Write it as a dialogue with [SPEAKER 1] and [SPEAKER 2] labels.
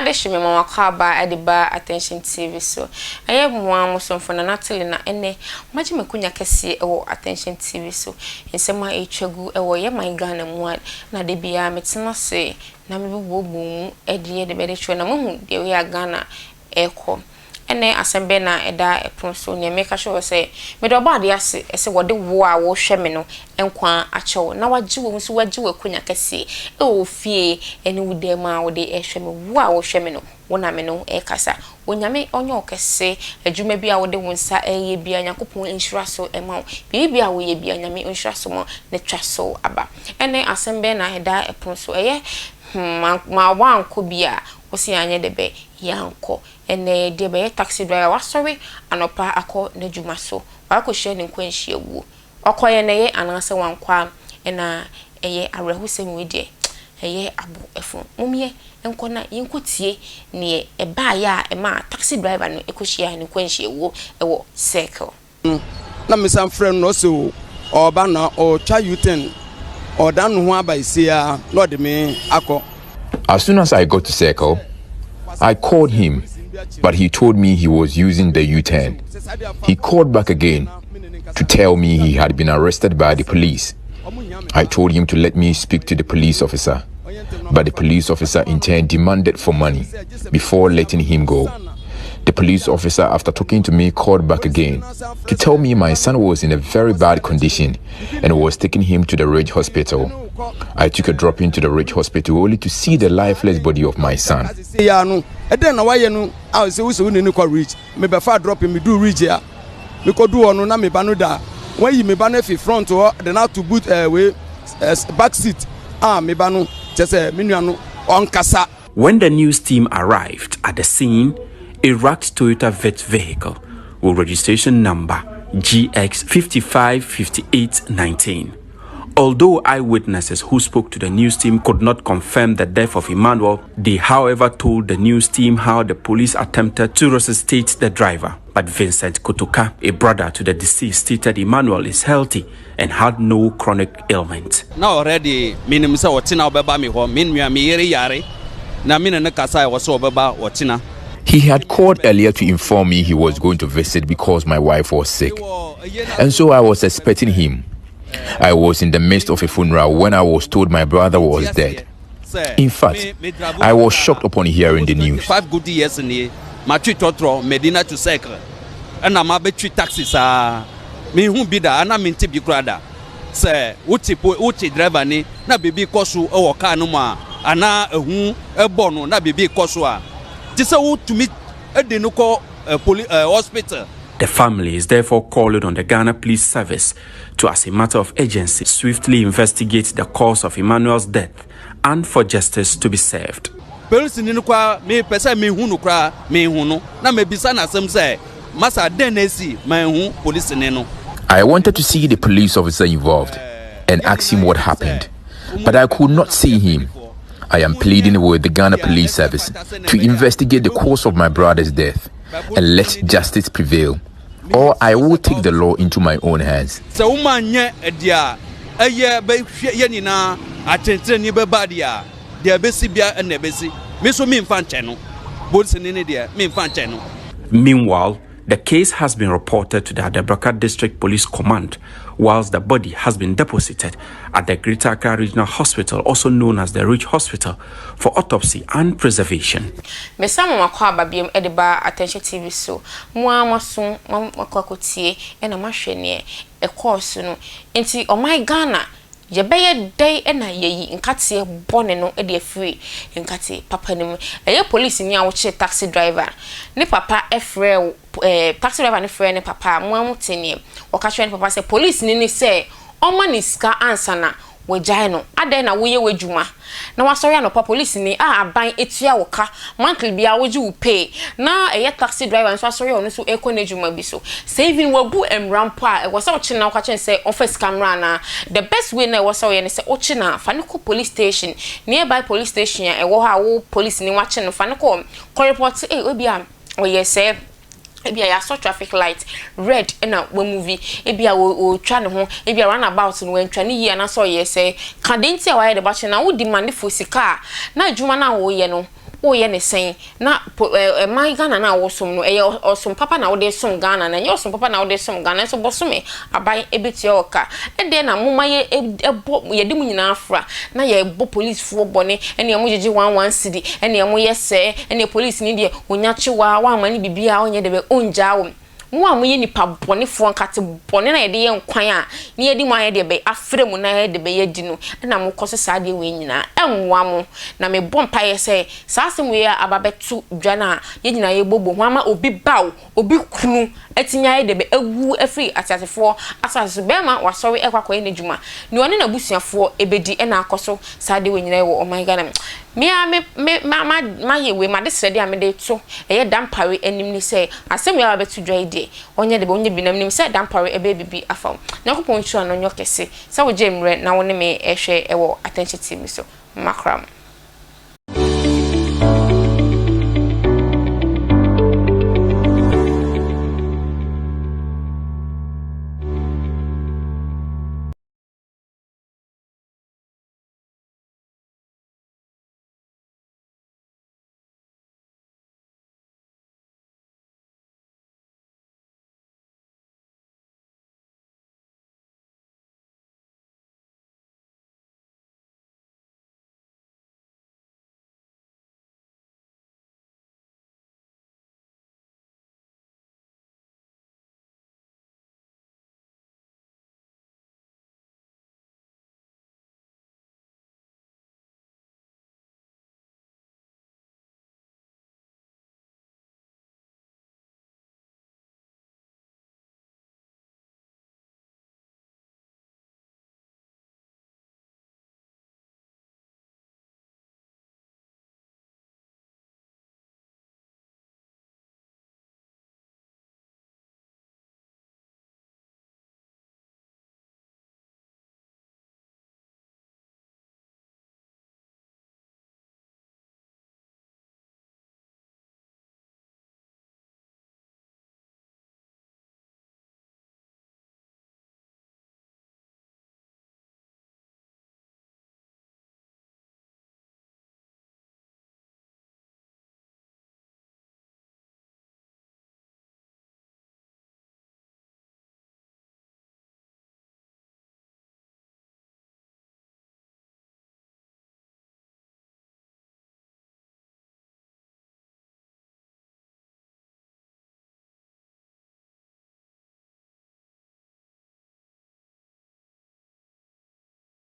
[SPEAKER 1] ade hwe me mama kwaba ade ba attention TV so aye moa musomfo na Natalie na ene maji mekunya kese ewo attention TV so nsema etwagu ewo ye my Ghana mu na de bia metena se na me bobo mu ede de bede chwe na mu de we Ghana eko ene asembe na eda epon so ne make sure say me do ba de ase ese wode wo a wo hwe me no enkwa achewo na waji wo so waji we kunya kase e o fie ene wude ma wode ehwe me wo a wo hwe me no wona me no kasa wonyame onye okese adwuma bia wode wonsa eye bia Yakopon insura so ema bibia wo ye bia nyame insura so mo ne twa so aba ene asembe na eda epon so eye ma wanko bia osi anye debe yanko ene debe taxi driver wasori anopa akọ na dwuma so wakohye ne nkwanhie wu okoye ne ye anase wankwa ena eye arehusem we eye abo efo mumie enko na yenkotie ne eba ya ema taxi driver no ekohye ne nkwanhie wu ewo circle
[SPEAKER 2] na mesam frem no so oba na o twa U10 o dan ho abaisia no de me akọ.
[SPEAKER 3] As soon as I got to Circle, I called him, but he told me he was using the U-turn. He called back again to tell me he had been arrested by the police. I told him to let me speak to the police officer, but the police officer in turn demanded for money before letting him go. The police officer, after talking to me, called back again to tell me my son was in a very bad condition and was taking him to the Ridge Hospital. I took a drop into the Ridge Hospital only to see the lifeless body of my son.
[SPEAKER 4] When the news team arrived at the scene, a wrecked Toyota vet vehicle with registration number GX555819. Although eyewitnesses who spoke to the news team could not confirm the death of Emmanuel, they however told the news team how the police attempted to resuscitate the driver. But Vincent Kotoka, a brother to the deceased, stated Emmanuel is healthy and had no chronic ailment.
[SPEAKER 2] Now already, minimum watina obeba mi ho minwa mi yere yare na mina ne kasa waso obeba watina.
[SPEAKER 3] He had called earlier to inform me he was going to visit because my wife was sick, and so I was expecting him. I was in the midst of a funeral when I was told my brother was dead. In fact, I was shocked upon hearing the news.
[SPEAKER 2] 5 good years in my trip to Medina to Accra, and I'm a Eiii Taxi, sir. Me who be da, and I'm in Tvgh. Sir, uti driver ni na bibi kosu o kanuma, ana who a bono na bibi kosua. This is to meet a denuko hospital.
[SPEAKER 4] The family is therefore calling on the Ghana Police Service to, as a matter of urgency, swiftly investigate the cause of Emmanuel's death and for justice to be served.
[SPEAKER 3] I wanted to see the police officer involved and ask him what happened, but I could not see him. I am pleading with the Ghana Police Service to investigate the cause of my brother's death and let justice prevail, or I will take the law into my own hands.
[SPEAKER 4] Meanwhile, the case has been reported to the Accra District Police Command, whilst the body has been deposited at the Greater Accra Regional Hospital, also known as the Ridge Hospital, for autopsy and preservation.
[SPEAKER 1] Mesamo makwa babiem ediba attention TV so mwa maso makwa kotie ena mahwene e course no enti oh my Ghana yebeye day ena yeyi nkate bone no e de free nkate papa nim eye police ni a wo che taxi driver ne papa efre taxi driver ne frɛ ne papa mo amutene o ka hwe ne papa say police ni say o ma ni ska answer na wajai no ade na woye wadwuma na wasori anopa police ni aban etua wo ka monthly bia woji wo pay na eye taxi driver nso asori ono so ekɔ na dwuma bi so saving wabu emrampo a wo say wo chi na wo ka chen say office camera na the best way na wo say ne say wo chi na fa ne ko police station nearby police station ya wo ha wo police ni wa chi no fa ne ko report obi am oye say ebia ya so traffic light red na we movie ebia wo twa ne ho ebia run about no wantwa ne yie na so ye say kadenti a wa ye de ba che na wo demand for sika na adwuma na wo ye no wo ye ne sen na my Ghana na wo som no osom papa na wo de som Ghana na ye osom papa na wo de som Ghana so bosome aban ebeti oka ede na moma ye ebo ye de mu nyina afra na ye ebo police fo bone ene mo jeje 11 cedi ene mo ye se ene police ni de onyachewa wa amani bibia onye de be onja wo mo amoye nipa bone fo nkate bone na ye de ye nkwan a ni ye di mo aye de be afre mu na ye de be ye di no na mo koso sa de we nyina enwa mo na me bompa ye se sa asem we ababetu dwana ye nyina ye bobo ho ama obi baw obi kunu etinya ye de be agu afri atasefo asase be ma wasori ekwakwa ye nedjuma ni one na busuafo ebedi na akoso sa de we nyina ye wo oh my god ma ye we ma de srede a me de to eye dampare anim ni se asem we ababetu dwa de onye de be onye binam nim se dampare ebe bibi afam nyakopon hwa no nyokese sa wo jemre na wo ne me ehwe ewo attention TV so makram